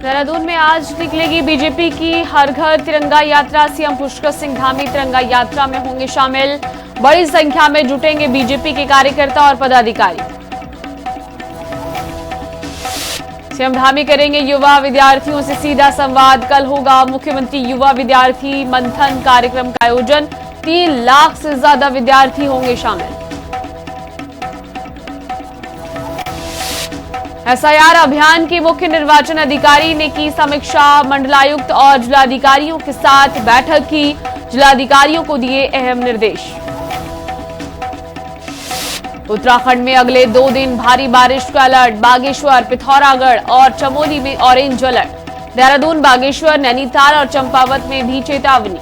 देहरादून में आज निकलेगी बीजेपी की हर घर तिरंगा यात्रा। सीएम पुष्कर सिंह धामी तिरंगा यात्रा में होंगे शामिल। बड़ी संख्या में जुटेंगे बीजेपी के कार्यकर्ता और पदाधिकारी। सीएम धामी करेंगे युवा विद्यार्थियों से सीधा संवाद। कल होगा मुख्यमंत्री युवा विद्यार्थी मंथन कार्यक्रम का आयोजन। 3 लाख से ज्यादा विद्यार्थी होंगे शामिल। एसआईआर अभियान की मुख्य निर्वाचन अधिकारी ने की समीक्षा। मंडलायुक्त और जिलाधिकारियों के साथ बैठक की। जिलाधिकारियों को दिए अहम निर्देश। उत्तराखंड में अगले 2 दिन भारी बारिश का अलर्ट। बागेश्वर, पिथौरागढ़ और चमोली में ऑरेंज अलर्ट। देहरादून, बागेश्वर, नैनीताल और चंपावत में भी चेतावनी।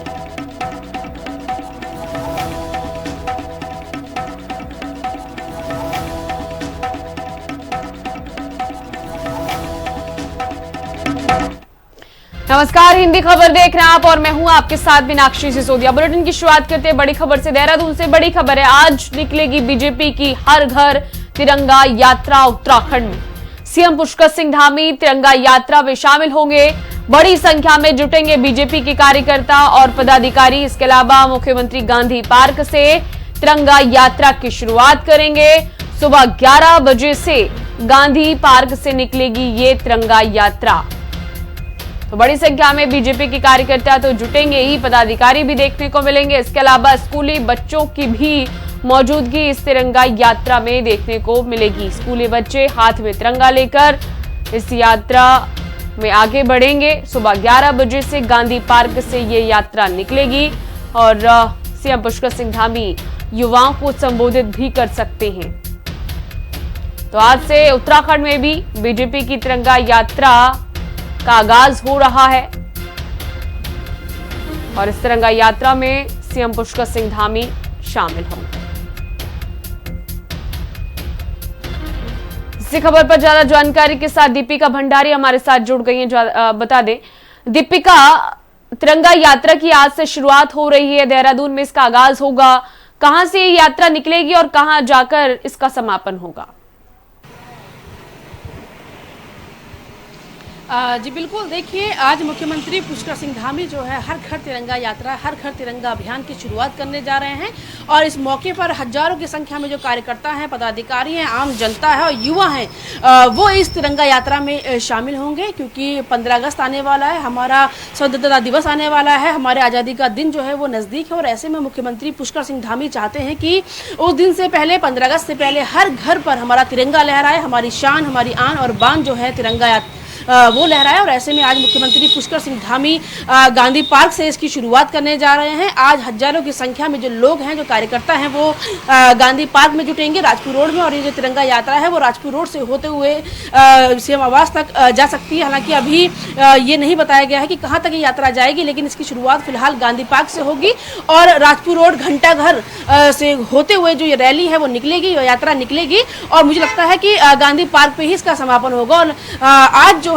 नमस्कार, हिंदी खबर देख रहे हैं आप और मैं हूं आपके साथ मीनाक्षी सिसोदिया। बुलेटिन की शुरुआत करते हैं बड़ी खबर से। देहरादून से बड़ी खबर है, आज निकलेगी बीजेपी की हर घर तिरंगा यात्रा उत्तराखंड में। सीएम पुष्कर सिंह धामी तिरंगा यात्रा में शामिल होंगे। बड़ी संख्या में जुटेंगे बीजेपी के कार्यकर्ता और पदाधिकारी। इसके अलावा मुख्यमंत्री गांधी पार्क से तिरंगा यात्रा की शुरुआत करेंगे। सुबह 11 बजे से गांधी पार्क से निकलेगी ये तिरंगा यात्रा। तो बड़ी संख्या में बीजेपी के कार्यकर्ता तो जुटेंगे ही, पदाधिकारी भी देखने को मिलेंगे। इसके अलावा स्कूली बच्चों की भी मौजूदगी इस तिरंगा यात्रा में देखने को मिलेगी। स्कूली बच्चे हाथ में तिरंगा लेकर इस यात्रा में आगे बढ़ेंगे। सुबह 11 बजे से गांधी पार्क से ये यात्रा निकलेगी और सीएम पुष्कर सिंह धामी युवाओं को संबोधित भी कर सकते हैं। तो आज से उत्तराखंड में भी बीजेपी की तिरंगा यात्रा का आगाज हो रहा है और इस तिरंगा यात्रा में सीएम पुष्कर सिंह धामी शामिल होंगे। इसी खबर पर ज्यादा जानकारी के साथ दीपिका भंडारी हमारे साथ जुड़ गई हैं। बता दें दीपिका, तिरंगा यात्रा की आज से शुरुआत हो रही है, देहरादून में इसका आगाज होगा। कहां से ये यात्रा निकलेगी और कहां जाकर इसका समापन होगा? जी बिल्कुल, देखिए आज मुख्यमंत्री पुष्कर सिंह धामी जो है हर घर तिरंगा यात्रा, हर घर तिरंगा अभियान की शुरुआत करने जा रहे हैं और इस मौके पर हजारों की संख्या में जो कार्यकर्ता हैं, पदाधिकारी हैं, आम जनता है और युवा हैं, वो इस तिरंगा यात्रा में शामिल होंगे। क्योंकि 15 अगस्त आने वाला है, हमारा स्वतंत्रता दिवस आने वाला है, हमारे आज़ादी का दिन जो है वो नज़दीक है और ऐसे में मुख्यमंत्री पुष्कर सिंह धामी चाहते हैं कि उस दिन से पहले, 15 अगस्त से पहले हर घर पर हमारा तिरंगा लहराए, हमारी शान, हमारी आन और बान जो है तिरंगा वो लहराए। और ऐसे में आज मुख्यमंत्री पुष्कर सिंह धामी गांधी पार्क से इसकी शुरुआत करने जा रहे हैं। आज हजारों की संख्या में जो लोग हैं, जो कार्यकर्ता हैं, वो गांधी पार्क में जुटेंगे राजपुर रोड में और ये जो तिरंगा यात्रा है वो राजपुर रोड से होते हुए सीएम आवास तक जा सकती है। हालांकि अभी ये नहीं बताया गया है कि कहाँ तक ये यात्रा जाएगी, लेकिन इसकी शुरुआत फिलहाल गांधी पार्क से होगी और राजपुर रोड घंटाघर से होते हुए जो ये रैली है वो निकलेगी, यात्रा निकलेगी और मुझे लगता है कि गांधी पार्क पे ही इसका समापन होगा। और आज जो है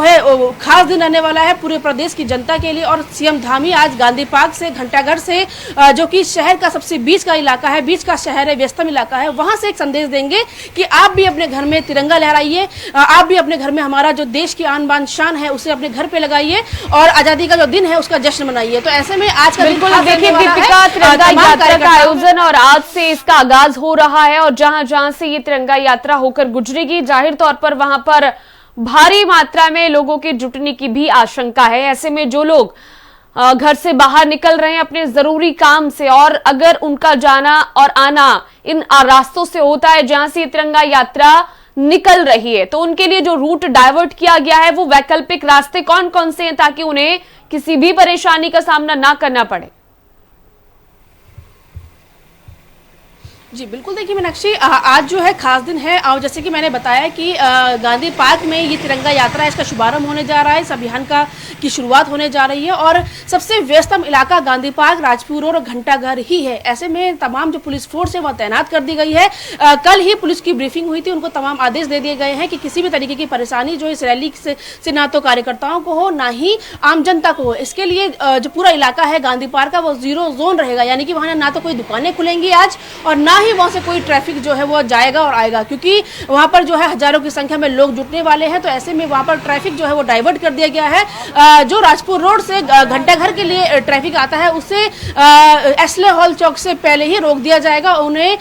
खास दिन रहने वाला है पूरे प्रदेश की जनता के लिए और सीएम धामी आज गांधी पार्क से, घंटाघर से, जो कि शहर का सबसे बीच का इलाका है, बीच का शहर है, व्यस्तम इलाका है, वहां से एक संदेश देंगे कि आप भी अपने घर में तिरंगा लहराइए, आप भी अपने घर में हमारा जो देश की आन बान शान है उसे अपने घर पे लगाइए और आजादी का जो दिन है उसका जश्न मनाइए। तो ऐसे में आज का बिल्कुल देखिए दीपिका, तिरंगा यात्रा का आयोजन और आज से इसका आगाज हो रहा है और जहां जहां से ये तिरंगा यात्रा होकर गुजरेगी, जाहिर तौर पर वहां पर भारी मात्रा में लोगों के जुटने की भी आशंका है। ऐसे में जो लोग घर से बाहर निकल रहे हैं अपने जरूरी काम से और अगर उनका जाना और आना इन रास्तों से होता है जहां से तिरंगा यात्रा निकल रही है, तो उनके लिए जो रूट डाइवर्ट किया गया है वो वैकल्पिक रास्ते कौन कौन से हैं ताकि उन्हें किसी भी परेशानी का सामना ना करना पड़े? जी बिल्कुल, देखिए मीनाक्षी, आज जो है खास दिन है और जैसे कि मैंने बताया कि गांधी पार्क में ये तिरंगा यात्रा, इसका शुभारंभ होने जा रहा है, इस अभियान की शुरुआत होने जा रही है और सबसे व्यस्तम इलाका गांधी पार्क, राजपुर और घंटाघर ही है। ऐसे में तमाम जो पुलिस फोर्स है वह तैनात कर दी गई है। कल ही पुलिस की ब्रीफिंग हुई थी, उनको तमाम आदेश दे दिए गए हैं कि किसी भी तरीके की परेशानी जो इस रैली से ना तो कार्यकर्ताओं को हो ना ही आम जनता को हो। इसके लिए जो पूरा इलाका है गांधी पार्क का वो 0 जोन रहेगा, यानी कि वहाँ ना तो कोई दुकानें खुलेंगी आज और ना ही वहां से कोई ट्रैफिक जो है वो जाएगा और आएगा, क्योंकि वहां पर जो है हजारों की संख्या में लोग जुटने वाले हैं। तो ऐसे में वहां पर ट्रैफिक जो है वो डाइवर्ट कर दिया गया है। जो राजपुर रोड से घंटाघर के लिए ट्रैफिक आता है उसे एसले हॉल चौक से पहले ही रोक दिया जाएगा। उन्हें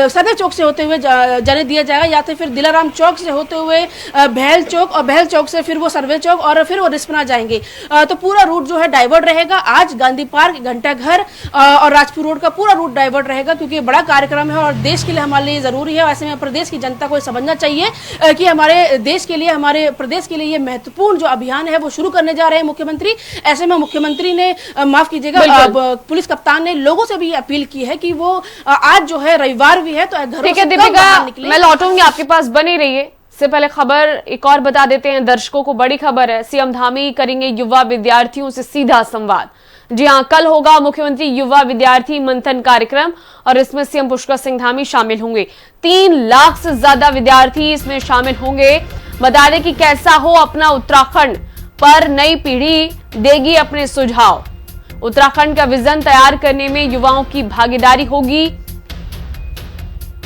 सर्वे चौक से होते हुए जाने दिया जाएगा, या तो फिर दिलाराम चौक से होते हुए बहल चौक, और बहल चौक से फिर वो सर्वे चौक और फिर वो रिस्पना जाएंगे। तो पूरा रूट जो है डाइवर्ट रहेगा। आज गांधी पार्क, घंटाघर और राजपुर रोड का पूरा रूट डाइवर्ट रहेगा, क्योंकि बड़ा कार्यक्रम है और देश के लिए हमारे लिए जरूरी है। ऐसे में प्रदेश की जनता को समझना चाहिए कि हमारे देश के लिए, हमारे प्रदेश के लिए ये महत्वपूर्ण जो अभियान है वो शुरू करने जा रहे हैं मुख्यमंत्री। ऐसे में मुख्यमंत्री ने, माफ कीजिएगा, पुलिस कप्तान ने लोगों से भी अपील की है कि वो आज जो है रविवार भी है तो घरों से कम बाहर निकलें। मैं लौटूंगी, आपके पास बनी रहिए। इससे पहले खबर एक और बता देते हैं दर्शकों को, बड़ी खबर है। सीएम धामी करेंगे युवा विद्यार्थियों से सीधा संवाद। जी हां, कल होगा मुख्यमंत्री युवा विद्यार्थी मंथन कार्यक्रम और इसमें सीएम पुष्कर सिंह धामी शामिल होंगे। 3 लाख से ज्यादा विद्यार्थी इसमें शामिल होंगे। बता दें कि कैसा हो अपना उत्तराखंड पर नई पीढ़ी देगी अपने सुझाव। उत्तराखंड का विजन तैयार करने में युवाओं की भागीदारी होगी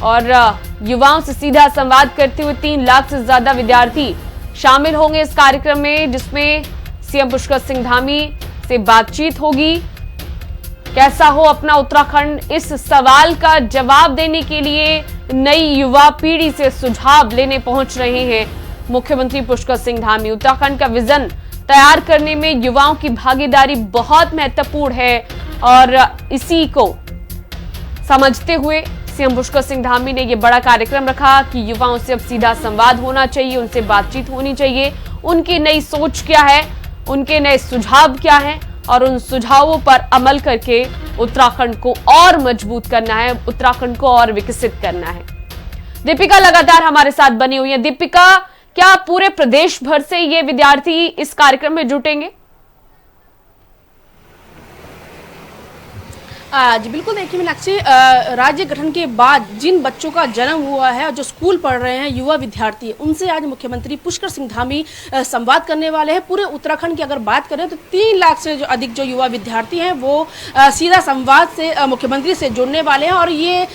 और युवाओं से सीधा संवाद करते हुए 3 लाख से ज्यादा विद्यार्थी शामिल होंगे इस कार्यक्रम में, जिसमें सीएम पुष्कर सिंह धामी से बातचीत होगी। कैसा हो अपना उत्तराखंड, इस सवाल का जवाब देने के लिए नई युवा पीढ़ी से सुझाव लेने पहुंच रहे हैं मुख्यमंत्री पुष्कर सिंह धामी। उत्तराखंड का विजन तैयार करने में युवाओं की भागीदारी बहुत महत्वपूर्ण है और इसी को समझते हुए सीएम पुष्कर सिंह धामी ने यह बड़ा कार्यक्रम रखा कि युवाओं से अब सीधा संवाद होना चाहिए, उनसे बातचीत होनी चाहिए, उनकी नई सोच क्या है, उनके नए सुझाव क्या हैं और उन सुझावों पर अमल करके उत्तराखंड को और मजबूत करना है, उत्तराखंड को और विकसित करना है। दीपिका लगातार हमारे साथ बनी हुई है। दीपिका, क्या पूरे प्रदेश भर से ये विद्यार्थी इस कार्यक्रम में जुटेंगे? जी बिल्कुल, देखिए मीनाक्षी, राज्य गठन के बाद जिन बच्चों का जन्म हुआ है और जो स्कूल पढ़ रहे हैं, युवा विद्यार्थी, उनसे आज मुख्यमंत्री पुष्कर सिंह धामी संवाद करने वाले हैं। पूरे उत्तराखंड की अगर बात करें तो 3 लाख से जो अधिक जो युवा विद्यार्थी हैं वो सीधा संवाद से मुख्यमंत्री से जुड़ने वाले हैं। और ये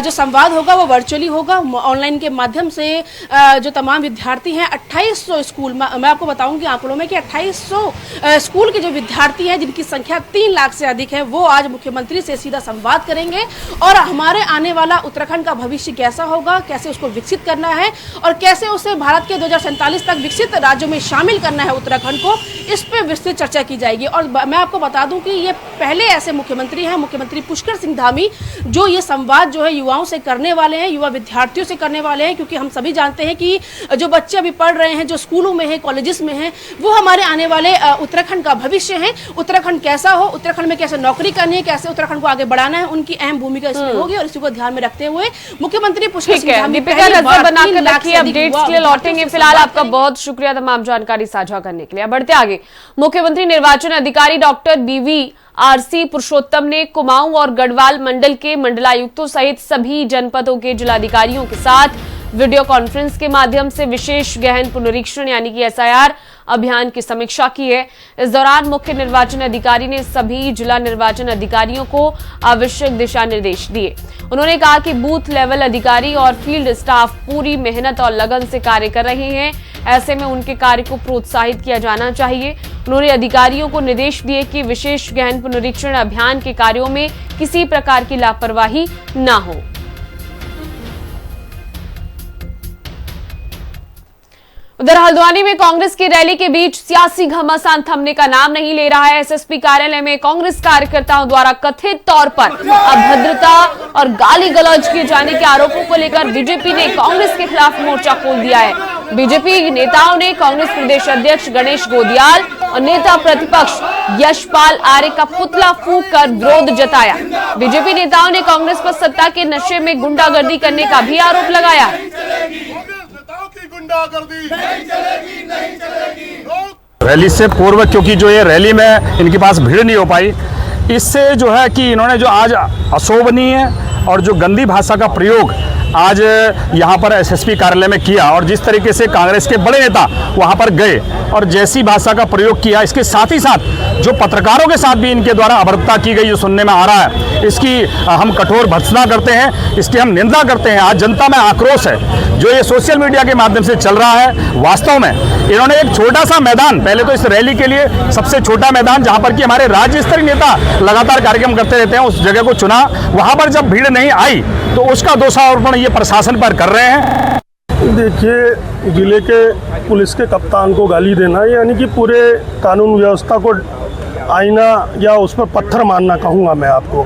जो संवाद होगा वो वर्चुअली होगा, ऑनलाइन के माध्यम से। जो तमाम विद्यार्थी हैं, 2800 स्कूल, मैं आपको बताऊंगी आंकड़ों में कि 2800 स्कूल के जो विद्यार्थी हैं जिनकी संख्या 3 लाख से अधिक है, वो आज मुख्यमंत्री से सीधा संवाद करेंगे और हमारे आने वाला उत्तराखंड का भविष्य कैसा होगा, कैसे उसको विकसित करना है और कैसे उसे भारत के 2047 तक विकसित राज्यों में शामिल करना है उत्तराखंड को, इस पे विस्तृत चर्चा की जाएगी। और मैं आपको बता दूं कि ये पहले ऐसे मुख्यमंत्री हैं, मुख्यमंत्री पुष्कर सिंह धामी, जो ये संवाद जो है युवाओं से करने वाले हैं, युवा विद्यार्थियों से करने वाले हैं, क्योंकि हम सभी जानते हैं कि जो बच्चे अभी पढ़ रहे हैं, जो स्कूलों में है, कॉलेजेस में है, वो हमारे आने वाले उत्तराखंड का भविष्य है। उत्तराखंड कैसा हो, उत्तराखंड में कैसे नौकरी करनी है, कैसे उत्तराखंड को आगे बढ़ाना है, उनकी अहम भूमिका इसमें होगी और इसी को ध्यान में रखते हुए मुख्यमंत्री पुष्कर सिंह धामी बनाकर रखिए। अपडेट्स के लिए लौटेंगे। फिलहाल आपका बहुत शुक्रिया तमाम जानकारी साझा करने के लिए। बढ़ते आगे, मुख्यमंत्री निर्वाचन अधिकारी डॉक्टर BVRC पुरुषोत्तम ने कुमाऊं और गढ़वाल मंडल के मंडलायुक्तों सहित सभी जनपदों के जिलाधिकारियों के साथ वीडियो कॉन्फ्रेंस के माध्यम से विशेष गहन पुनरीक्षण यानी कि SIR अभियान की समीक्षा की है। इस दौरान मुख्य निर्वाचन अधिकारी ने सभी जिला निर्वाचन अधिकारियों को आवश्यक दिशा निर्देश दिए। उन्होंने कहा कि बूथ लेवल अधिकारी और फील्ड स्टाफ पूरी मेहनत और लगन से कार्य कर रहे हैं, ऐसे में उनके कार्य को प्रोत्साहित किया जाना चाहिए। उन्होंने अधिकारियों को निर्देश दिए कि विशेष गहन पुनरीक्षण अभियान के कार्यों में किसी प्रकार की लापरवाही न हो। उधर हल्द्वानी में कांग्रेस की रैली के बीच सियासी घमासान थमने का नाम नहीं ले रहा है। SSP कार्यालय में कांग्रेस कार्यकर्ताओं द्वारा कथित तौर पर अभद्रता और गाली गलौज किए जाने के आरोपों को लेकर बीजेपी ने कांग्रेस के खिलाफ मोर्चा खोल दिया है। बीजेपी नेताओं ने कांग्रेस प्रदेश अध्यक्ष गणेश गोदियाल और नेता प्रतिपक्ष यशपाल आर्य का पुतला फूंक कर विरोध जताया। बीजेपी नेताओं ने कांग्रेस पर सत्ता के नशे में गुंडागर्दी करने का भी आरोप लगाया। रैली से पूर्व, क्योंकि जो ये रैली में इनके पास भीड़ नहीं हो पाई, इससे जो है कि इन्होंने जो आज अशोभनीय और जो गंदी भाषा का प्रयोग आज यहाँ पर एसएसपी कार्यालय में किया और जिस तरीके से कांग्रेस के बड़े नेता वहाँ पर गए और जैसी भाषा का प्रयोग किया, इसके साथ ही साथ जो पत्रकारों के साथ भी इनके द्वारा अभद्रता की गई जो सुनने में आ रहा है, इसकी हम कठोर भर्त्सना करते हैं, इसकी हम निंदा करते हैं। आज जनता में आक्रोश है जो ये सोशल मीडिया के माध्यम से चल रहा है। वास्तव में इन्होंने एक छोटा सा मैदान, पहले तो इस रैली के लिए सबसे छोटा मैदान जहां पर कि हमारे राज्य स्तरीय नेता लगातार कार्यक्रम करते रहते हैं, उस जगह को चुना। वहां पर जब भीड़ नहीं आई तो उसका दोषारोपण ये प्रशासन पर कर रहे हैं। देखिए, जिले के पुलिस के कप्तान को गाली देना यानी कि पूरे कानून व्यवस्था को आईना या उस पर पत्थर मारना कहूँगा मैं आपको।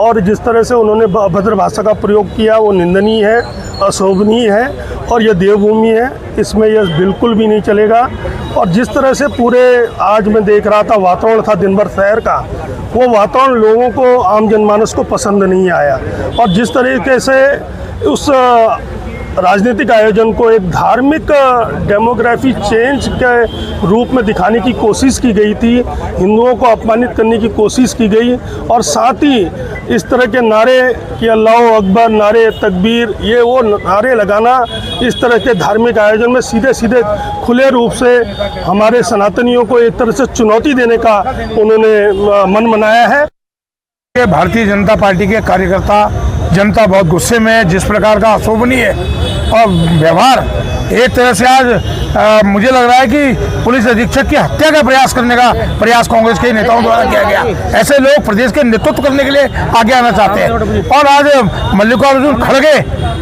और जिस तरह से उन्होंने अभद्र भाषा का प्रयोग किया वो निंदनीय है, अशोभनीय है और यह देवभूमि है, इसमें यह बिल्कुल भी नहीं चलेगा। और जिस तरह से पूरे आज मैं देख रहा था वातावरण था दिन भर शहर का, वो वातावरण लोगों को, आम जनमानस को पसंद नहीं आया। और जिस तरीके से उस राजनीतिक आयोजन को एक धार्मिक डेमोग्राफी चेंज के रूप में दिखाने की कोशिश की गई थी, हिंदुओं को अपमानित करने की कोशिश की गई और साथ ही इस तरह के नारे कि अल्लाह अकबर, नारे तकबीर, ये वो नारे लगाना इस तरह के धार्मिक आयोजन में सीधे सीधे खुले रूप से हमारे सनातनियों को एक तरह से चुनौती देने का उन्होंने मन बनाया है। भारतीय जनता पार्टी के कार्यकर्ता, जनता बहुत गुस्से में है। जिस प्रकार का अशोभनीय और व्यवहार, एक तरह से आज मुझे लग रहा है कि पुलिस अधीक्षक की हत्या का प्रयास करने का प्रयास कांग्रेस के नेताओं द्वारा किया गया। ऐसे लोग प्रदेश के नेतृत्व करने के लिए आगे आना चाहते हैं। और आज मल्लिकार्जुन खड़गे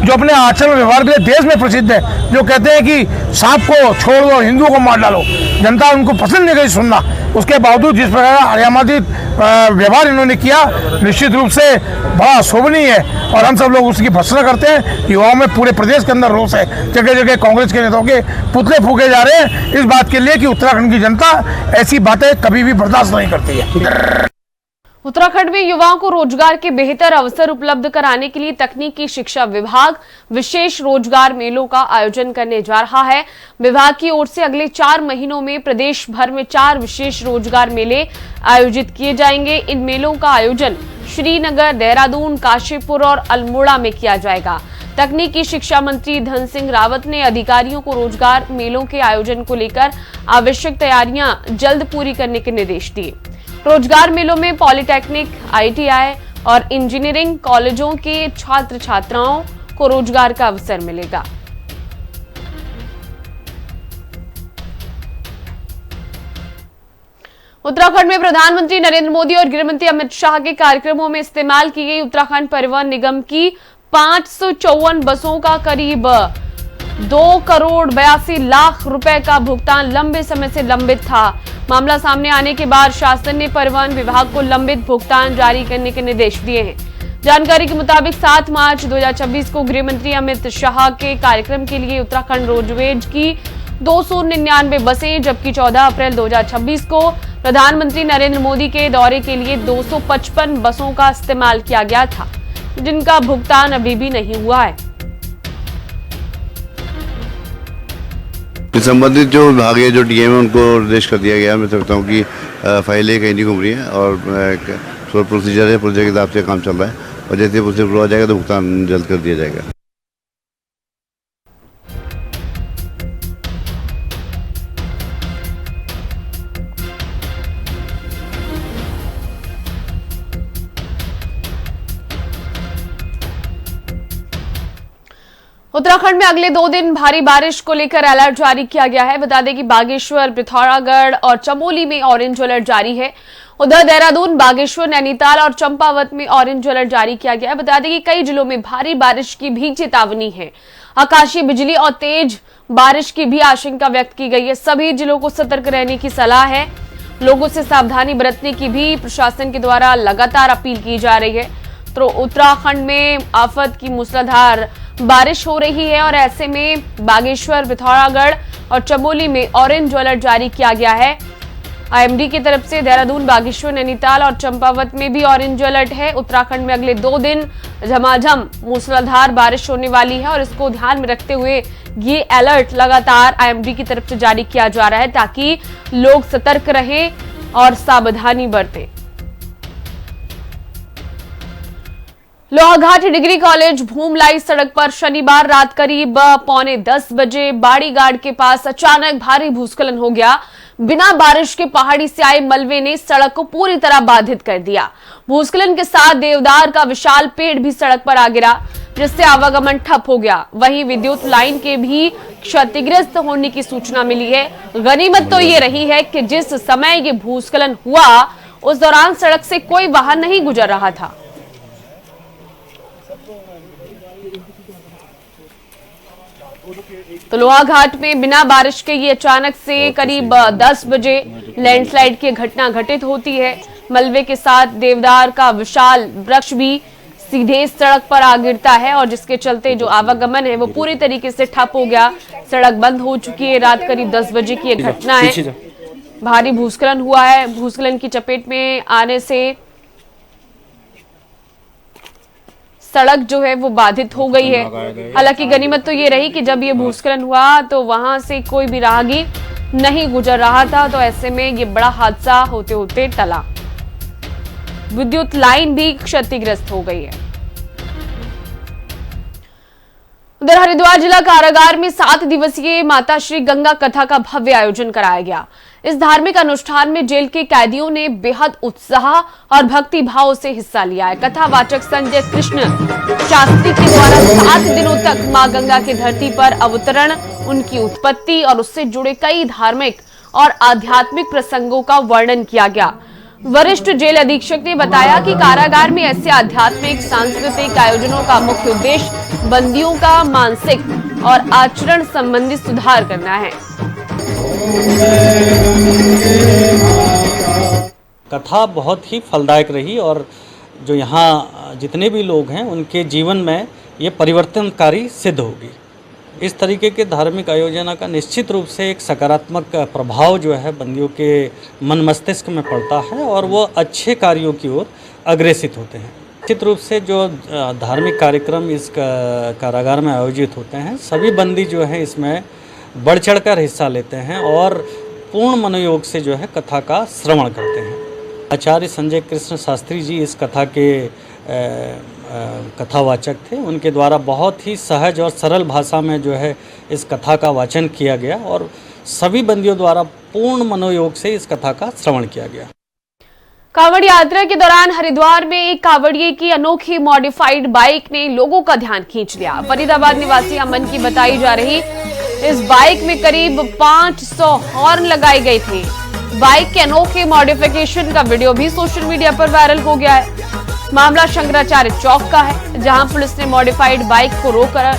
जो अपने आचरण व्यवहार के लिए देश में प्रसिद्ध है, जो कहते हैं कि सांप को छोड़ दो, हिंदुओं को मार डालो, जनता उनको पसंद नहीं गई सुनना। उसके बावजूद जिस प्रकार आयामाती व्यवहार इन्होंने किया, निश्चित रूप से बड़ा शोभनीय है और हम सब लोग उसकी भर्त्सना करते हैं। युवाओं में पूरे प्रदेश के अंदर रोष है, जगह जगह कांग्रेस के नेताओं के पुतले फूके जा रहे हैं इस बात के लिए कि उत्तराखंड की जनता ऐसी बातें कभी भी बर्दाश्त नहीं करती है। उत्तराखंड में युवाओं को रोजगार के बेहतर अवसर उपलब्ध कराने के लिए तकनीकी शिक्षा विभाग विशेष रोजगार मेलों का आयोजन करने जा रहा है। विभाग की ओर से अगले 4 महीनों में प्रदेश भर में 4 विशेष रोजगार मेले आयोजित किए जाएंगे। इन मेलों का आयोजन श्रीनगर, देहरादून, काशीपुर और अल्मोड़ा में किया जाएगा। तकनीकी शिक्षा मंत्री धन सिंह रावत ने अधिकारियों को रोजगार मेलों के आयोजन को लेकर आवश्यक तैयारियां जल्द पूरी करने के निर्देश दिए। रोजगार मेलों में पॉलिटेक्निक, ITI और इंजीनियरिंग कॉलेजों के छात्र छात्राओं को रोजगार का अवसर मिलेगा। उत्तराखंड में प्रधानमंत्री नरेंद्र मोदी और गृहमंत्री अमित शाह के कार्यक्रमों में इस्तेमाल की गई उत्तराखंड परिवहन निगम की 554 बसों का करीब 2 करोड़ 82 लाख रुपए का भुगतान लंबे समय से लंबित था। मामला सामने आने के बाद शासन ने परिवहन विभाग को लंबित भुगतान जारी करने के निर्देश दिए हैं। जानकारी के मुताबिक 7 मार्च 2026 को गृहमंत्री अमित शाह के कार्यक्रम के लिए उत्तराखंड रोडवेज की 299 बसें, जबकि 14 अप्रैल 2026 को प्रधानमंत्री नरेंद्र मोदी के दौरे के लिए 255 बसों का इस्तेमाल किया गया था, जिनका भुगतान अभी भी नहीं हुआ है। संबंधित जो विभाग है, जो डीएम है, उनको निर्देश कर दिया गया। मैं समझता हूँ कि फाइलें कहीं नहीं घूम रही हैं और प्रोसीजर है, प्रोसीजर के हिसाब से काम चल रहा है और जैसे प्रोसीजर पूरा हो जाएगा तो भुगतान जल्द कर दिया जाएगा। उत्तराखंड में अगले 2 दिन भारी बारिश को लेकर अलर्ट जारी किया गया है। बता दें कि बागेश्वर, पिथौरागढ़ और चमोली में ऑरेंज अलर्ट जारी है। उधर देहरादून, बागेश्वर, नैनीताल और चंपावत में ऑरेंज अलर्ट जारी किया गया है। बता दें कि कई जिलों में भारी बारिश की भी चेतावनी है। आकाशीय बिजली और तेज बारिश की भी आशंका व्यक्त की गई है। सभी जिलों को सतर्क रहने की सलाह है। लोगों से सावधानी बरतने की भी प्रशासन के द्वारा लगातार अपील की जा रही है। तो उत्तराखंड में आफत की मूसलाधार बारिश हो रही है और ऐसे में बागेश्वर, पिथौरागढ़ और चमोली में ऑरेंज अलर्ट जारी किया गया है। IMD की तरफ से देहरादून, बागेश्वर, नैनीताल और चंपावत में भी ऑरेंज अलर्ट है। उत्तराखंड में अगले 2 दिन झमाझम मूसलाधार बारिश होने वाली है और इसको ध्यान में रखते हुए ये अलर्ट लगातार IMD की तरफ से जारी किया जा रहा है ताकि लोग सतर्क रहें और सावधानी बरतें। लोहाघाट डिग्री कॉलेज भूमलाई सड़क पर शनिवार रात करीब 9:45 बजे बाड़ी गार्ड के पास अचानक भारी भूस्खलन हो गया। बिना बारिश के पहाड़ी से आए मलबे ने सड़क को पूरी तरह बाधित कर दिया। भूस्खलन के साथ देवदार का विशाल पेड़ भी सड़क पर आ गिरा, जिससे आवागमन ठप हो गया। वहीं विद्युत लाइन के भी क्षतिग्रस्त होने की सूचना मिली है। गनीमत तो ये रही है कि जिस समय ये भूस्खलन हुआ उस दौरान सड़क से कोई वाहन नहीं गुजर रहा था। तो लोहाघाट में बिना बारिश के ये अचानक से करीब 10 बजे लैंडस्लाइड की घटना घटित होती है। मलबे के साथ देवदार का विशाल वृक्ष भी सीधे सड़क पर आ गिरता है और जिसके चलते जो आवागमन है वो पूरी तरीके से ठप हो गया। सड़क बंद हो चुकी है। रात करीब 10 बजे की ये घटना है। भारी भूस्खलन हुआ है। भूस्खलन की चपेट में आने से सड़क जो है वो बाधित हो गई है। हालांकि गनीमत तो ये रही कि जब ये भूस्खलन हुआ तो वहां से कोई भी राहगीर नहीं गुजर रहा था, तो ऐसे में ये बड़ा हादसा होते होते टला। विद्युत लाइन भी क्षतिग्रस्त हो गई है। उधर हरिद्वार जिला कारागार में 7 दिवसीय माता श्री गंगा कथा का भव्य आयोजन कराया गया। इस धार्मिक अनुष्ठान में जेल के कैदियों ने बेहद उत्साह और भक्ति भाव से हिस्सा लिया है। कथावाचक संजय कृष्ण शास्त्री के द्वारा 7 दिनों तक मां गंगा की धरती पर अवतरण, उनकी उत्पत्ति और उससे जुड़े कई धार्मिक और आध्यात्मिक प्रसंगों का वर्णन किया गया। वरिष्ठ जेल अधीक्षक ने बताया कि कारागार में ऐसे आध्यात्मिक सांस्कृतिक आयोजनों का मुख्य उद्देश्य बंदियों का मानसिक और आचरण संबंधी सुधार करना है। कथा बहुत ही फलदायक रही और जो यहाँ जितने भी लोग हैं उनके जीवन में ये परिवर्तनकारी सिद्ध होगी। इस तरीके के धार्मिक आयोजन का निश्चित रूप से एक सकारात्मक प्रभाव जो है बंदियों के मन मस्तिष्क में पड़ता है और वो अच्छे कार्यों की ओर अग्रसित होते हैं। निश्चित रूप से जो धार्मिक कार्यक्रम इस कारागार में आयोजित होते हैं, सभी बंदी जो है इसमें बढ़ चढ़कर हिस्सा लेते हैं और पूर्ण मनोयोग से जो है कथा का श्रवण करते हैं। आचार्य संजय कृष्ण शास्त्री जी इस कथा के कथावाचक थे। उनके द्वारा बहुत ही सहज और सरल भाषा में जो है इस कथा का वाचन किया गया और सभी बंदियों द्वारा पूर्ण मनोयोग से इस कथा का श्रवण किया गया। कांवड़ यात्रा के दौरान हरिद्वार में एक कांवड़िए की अनोखी मॉडिफाइड बाइक ने लोगों का ध्यान खींच लिया। फरीदाबाद निवासी अमन की बताई जा रही इस बाइक में करीब 500 हॉर्न लगाए गए थे। बाइक के अनोखे मॉडिफिकेशन का वीडियो भी सोशल मीडिया पर वायरल हो गया है। मामला शंकराचार्य चौक का है, जहां पुलिस ने मॉडिफाइड बाइक को रोककर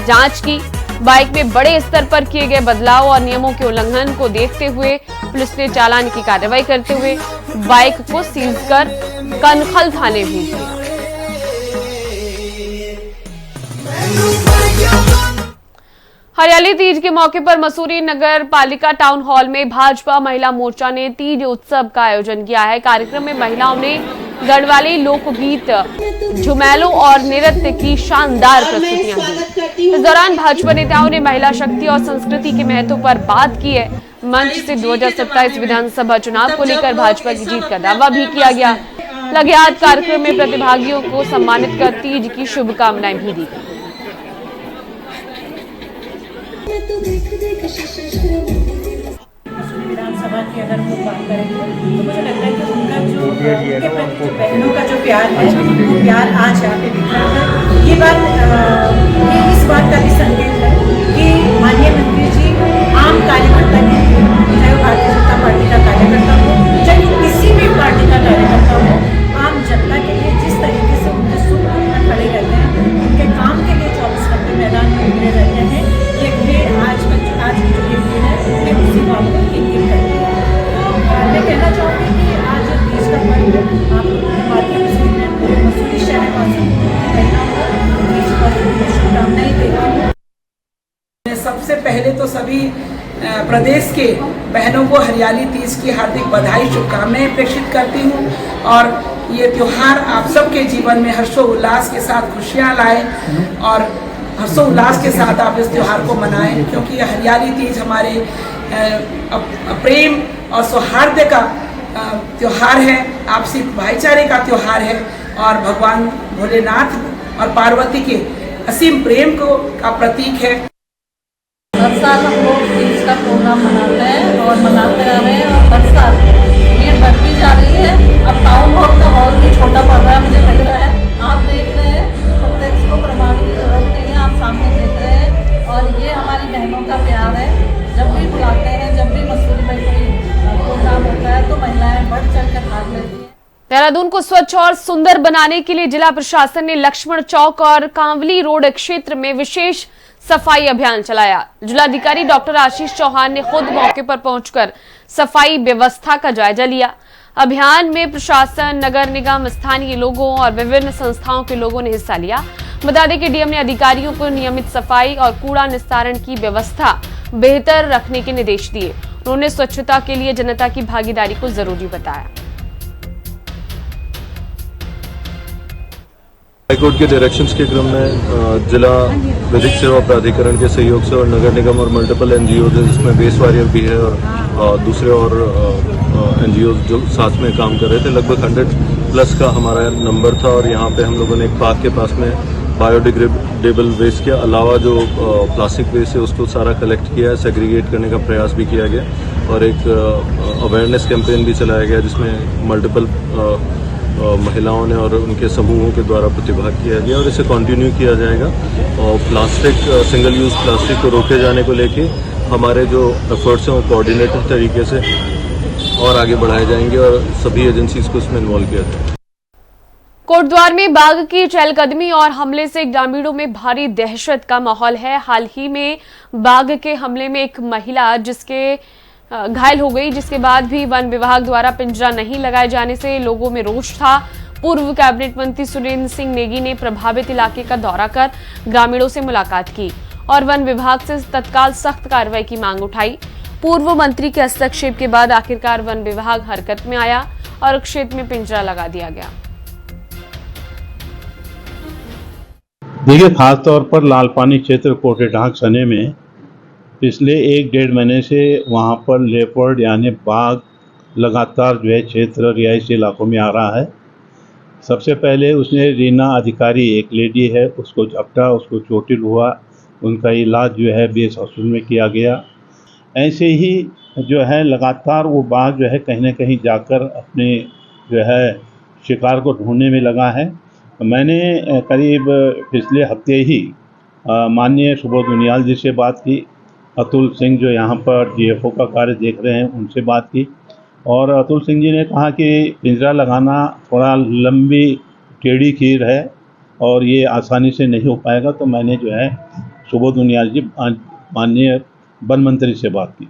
जांच की। बाइक में बड़े स्तर पर किए गए बदलाव और नियमों के उल्लंघन को देखते हुए पुलिस ने चालान की कार्रवाई करते हुए बाइक को सीज कर कनखल थाने भेज दिया। हरियाली तीज के मौके पर मसूरी नगर पालिका टाउन हॉल में भाजपा महिला मोर्चा ने तीज उत्सव का आयोजन किया है। कार्यक्रम में महिलाओं ने गढ़वाली लोकगीत, झुमैलों और नृत्य की शानदार प्रस्तुतियां दी। इस दौरान भाजपा नेताओं ने महिला शक्ति और संस्कृति के महत्व पर बात की है। मंच से 2027 विधानसभा चुनाव को लेकर भाजपा की जीत का दावा भी किया गया। लगे हाथ कार्यक्रम में प्रतिभागियों को सम्मानित कर तीज की शुभकामनाएं भी दी गई। विधानसभा की अगर हम बात करें तो मुझे लगता है कि उनका जो उनके प्रति बहनों का जो प्यार है वो प्यार आज यहाँ पे दिख रहा है। ये इस बात का भी संकेत है कि माननीय मंत्री जी आम कार्यकर्ता के लिए, चाहे वो भारतीय जनता पार्टी का कार्यकर्ता हो, चाहे किसी भी पार्टी का कार्यकर्ता हो, आम जनता के लिए जिस तरीके से उनके सुख दुख में खड़े रहते हैं, उनके काम के लिए 24 घंटे मैदान में उतरे रहते हैं। ये आज की जो ये भीड़ है ये उसी बात को इंगित करती है। तो मैं कहना चाहूँगी कि आज तीज का पर्व आप भारतीय मसूरी शहर वासियों को शुभकामनाएं देती हूँ। सबसे पहले तो सभी प्रदेश के बहनों को हरियाली तीज की हार्दिक बधाई शुभकामनाएं प्रेषित करती हूँ और ये त्यौहार आप सबके जीवन में हर्षोल्लास के साथ खुशियाँ लाए और हर्षोल्लास के साथ आप इस त्यौहार को मनाएं, क्योंकि यह हरियाली तीज हमारे प्रेम और सौहार्द का त्यौहार है, आपसी भाईचारे का त्यौहार है। और भगवान भोलेनाथ और पार्वती के असीम प्रेम को का प्रतीक है। हर साल हम लोग तीज का प्रोग्राम मनाते हैं और मनाते आ रहे हैं और हर साल भीड़ बढ़ती जा रही है। अब टाउन हॉल का हॉल भी छोटा पड़ रहा है, मुझे लग रहा है। आप देख रहे हैं, प्रत्यक्ष को प्रमाण की जरूरत नहीं है, आप सामने देख रहे हैं। और ये हमारी बहनों का प्यार है। जब भी बुलाते हैं, जब भी मसूरी में कोई प्रोग्राम होता है तो महिलाएं बढ़ चढ़ कर भाग लेती हैं। देहरादून को स्वच्छ और सुंदर बनाने के लिए जिला प्रशासन ने लक्ष्मण चौक और कांवली रोड क्षेत्र में विशेष सफाई अभियान चलाया। जिलाधिकारी डॉक्टर आशीष चौहान ने खुद मौके पर पहुंचकर सफाई व्यवस्था का जायजा लिया। अभियान में प्रशासन, नगर निगम, स्थानीय लोगों और विभिन्न संस्थाओं के लोगों ने हिस्सा लिया। बता दें कि डीएम ने अधिकारियों को नियमित सफाई और कूड़ा निस्तारण की व्यवस्था बेहतर रखने के निर्देश दिए। उन्होंने स्वच्छता के लिए जनता की भागीदारी को जरूरी बताया। हाईकोर्ट के डायरेक्शंस के क्रम में जिला विधिक सेवा प्राधिकरण के सहयोग से और नगर निगम और मल्टीपल एनजीओ जिसमें बेस वॉरियर भी है और दूसरे और एनजीओ जो साथ में काम कर रहे थे, लगभग 100+ का हमारा नंबर था। और यहाँ पे हम लोगों ने एक पार्क के पास में बायोडिग्रेडेबल वेस्ट के अलावा जो प्लास्टिक वेस्ट है उसको सारा कलेक्ट किया है, सेग्रीगेट करने का प्रयास भी किया गया और एक अवेयरनेस कैंपेन भी चलाया गया जिसमें मल्टीपल महिलाओं ने और उनके समूहों के द्वारा प्रतिभाग किया गया और इसे कंटिन्यू किया जाएगा। और प्लास्टिक, सिंगल यूज़ प्लास्टिक को रोके जाने को लेके हमारे जो एफर्ट्स हैं वो कोऑर्डिनेटेड तरीके से और आगे बढ़ाए जाएंगे और सभी एजेंसीज को इसमें इन्वॉल्व किया जाएगा। कोटद्वार में बाघ की चहलकदमी और हमले से ग्रामीणों में भारी दहशत का माहौल है। हाल ही में बाघ के हमले में एक महिला घायल हो गई, जिसके बाद भी वन विभाग द्वारा पिंजरा नहीं लगाए जाने से लोगों में रोष था। पूर्व कैबिनेट मंत्री सुरेंद्र सिंह नेगी ने प्रभावित इलाके का दौरा कर ग्रामीणों से मुलाकात की और वन विभाग से तत्काल सख्त कार्रवाई की मांग उठाई। पूर्व मंत्री के हस्तक्षेप के बाद आखिरकार वन विभाग हरकत में आया और क्षेत्र में पिंजरा लगा दिया गया। देखिए, खासतौर पर लालपानी क्षेत्र कोटेढांग सने में पिछले 1-1.5 महीने से वहाँ पर लेपर्ड यानी बाघ लगातार जो है क्षेत्र रिहायशी इलाकों में आ रहा है। सबसे पहले उसने रीना अधिकारी, एक लेडी है, उसको झपटा, उसको चोटिल हुआ, उनका इलाज जो है बेस हॉस्पिटल में किया गया। ऐसे ही जो है लगातार वो बाघ जो है कहीं न कहीं जाकर अपने जो है शिकार को ढूंढने में लगा है। मैंने करीब पिछले हफ्ते ही माननीय सुबोध उनियाल जी से बात की, अतुल सिंह जो यहाँ पर जीएफओ का कार्य देख रहे हैं उनसे बात की और अतुल सिंह जी ने कहा कि पिंजरा लगाना थोड़ा लंबी टेढ़ी खीर है और ये आसानी से नहीं हो पाएगा। तो मैंने जो है सुबोध उनियाल जी माननीय वन मंत्री से बात की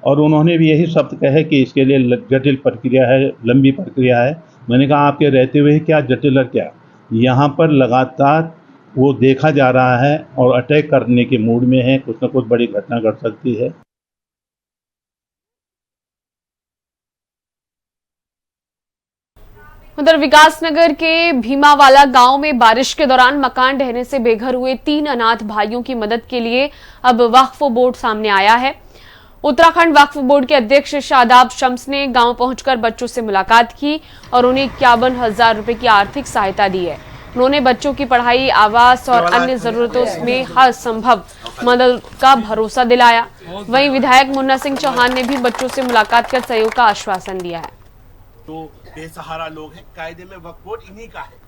और उन्होंने भी यही शब्द कहे कि इसके लिए जटिल प्रक्रिया है, लंबी प्रक्रिया है। मैंने कहा आपके रहते हुए क्या जटिल है क्या? यहाँ पर लगातार वो देखा जा रहा है और अटैक करने के मूड में है, कुछ न कुछ बड़ी घटना घट सकती है। उधर विकासनगर के भीमावाला गांव में बारिश के दौरान मकान ढहने से बेघर हुए 3 अनाथ भाइयों की मदद के लिए अब वक्फ बोर्ड सामने आया है। उत्तराखंड वक्फ बोर्ड के अध्यक्ष शादाब शम्स ने गांव पहुंचकर बच्चों से मुलाकात की और उन्हें 51,000 रुपए की आर्थिक सहायता दी है। उन्होंने बच्चों की पढ़ाई, आवास और अन्य जरूरतों में हर संभव मदद का भरोसा दिलाया। वहीं विधायक मुन्ना सिंह चौहान ने भी बच्चों से मुलाकात कर सहयोग का आश्वासन दिया है। तो बेसहारा लोग हैं, कायदे में वक्फ बोर्ड इन्हीं का है।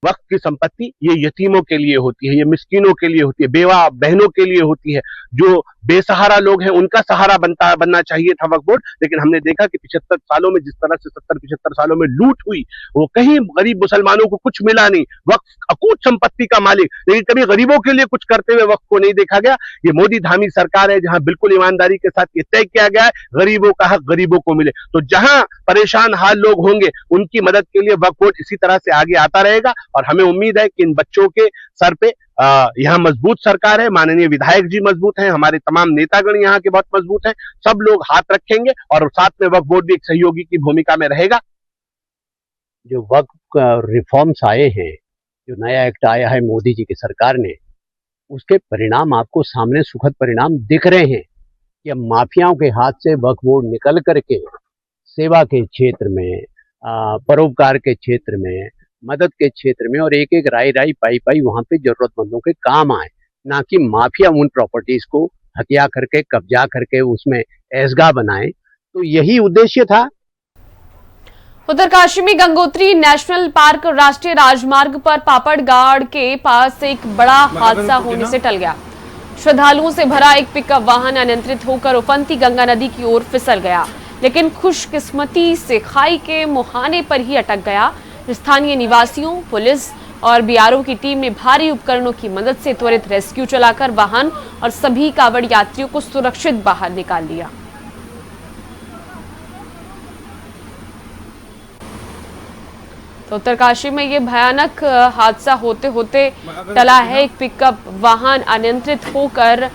वक्त की संपत्ति ये यतीमों के लिए होती है, ये मिस्कीनों के लिए होती है, बेवा बहनों के लिए होती है। जो बेसहारा लोग हैं उनका सहारा बनना चाहिए था वक्फ बोर्ड। लेकिन हमने देखा कि 75 सालों में जिस तरह से 70-75 सालों में लूट हुई, वो कहीं गरीब मुसलमानों को कुछ मिला नहीं। वक्फ अकूत संपत्ति का मालिक, लेकिन कभी गरीबों के लिए कुछ करते हुए वक्फ को नहीं देखा गया। ये मोदी धामी सरकार है जहां बिल्कुल ईमानदारी के साथ ये तय किया गया है गरीबों का हक गरीबों को मिले। तो जहां परेशान हाल लोग होंगे उनकी मदद के लिए वक्फ बोर्ड इसी तरह से आगे आता रहेगा और हमें उम्मीद है कि इन बच्चों के सर पे यहाँ मजबूत सरकार है। माननीय विधायक जी मजबूत हैं, हमारे तमाम नेतागण यहाँ के बहुत मजबूत हैं। सब लोग हाथ रखेंगे और साथ में वक्फ बोर्ड भी एक सहयोगी की भूमिका में रहेगा। जो वक्फ रिफॉर्म्स आए हैं, जो नया एक्ट आया है मोदी जी की सरकार ने, उसके परिणाम आपको सामने सुखद परिणाम दिख रहे हैं कि अब माफियाओं के हाथ से वक्फ बोर्ड निकल करके सेवा के क्षेत्र में, परोपकार के क्षेत्र में, मदद के क्षेत्र में, और एक एक राई राई पाई पाई वहाँ पे जरूरतमंदों के काम आए, ना कि माफिया उन प्रॉपर्टीज को हत्या करके, कब्जा करके उसमें ऐशगा बनाए। तो यही उद्देश्य था। उत्तरकाशी में गंगोत्री नेशनल पार्क राष्ट्रीय राजमार्ग पर पापड़गाड़ के पास एक बड़ा हादसा होने से टल गया। श्रद्धालुओं से भरा एक पिकअप वाहन अनियंत्रित होकर उफनती गंगा नदी की ओर फिसल गया, लेकिन खुशकिस्मती से खाई के मुहाने पर ही अटक गया। स्थानीय निवासियों, पुलिस और बीआरओ की टीम ने भारी उपकरणों की मदद से त्वरित रेस्क्यू चलाकर वाहन और सभी कांवड़ यात्रियों को सुरक्षित बाहर निकाल लिया। तो उत्तरकाशी में ये भयानक हादसा होते होते टला है। एक पिकअप वाहन अनियंत्रित होकर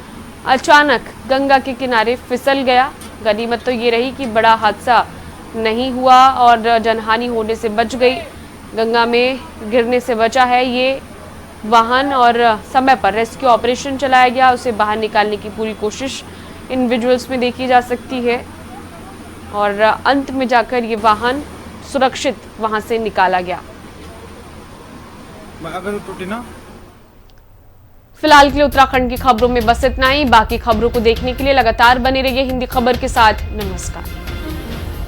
अचानक गंगा के किनारे फिसल गया। गनीमत तो ये रही कि बड़ा हादसा नहीं हुआ और जनहानि होने से बच गई। गंगा में गिरने से बचा है ये वाहन और समय पर रेस्क्यू ऑपरेशन चलाया गया। उसे बाहर निकालने की पूरी कोशिश इन विजुअल्स में देखी जा सकती है और अंत में जाकर ये वाहन सुरक्षित वहां से निकाला गया। फिलहाल के लिए उत्तराखंड की खबरों में बस इतना ही। बाकी खबरों को देखने के लिए लगातार बने रहिए हिंदी खबर के साथ। नमस्कार।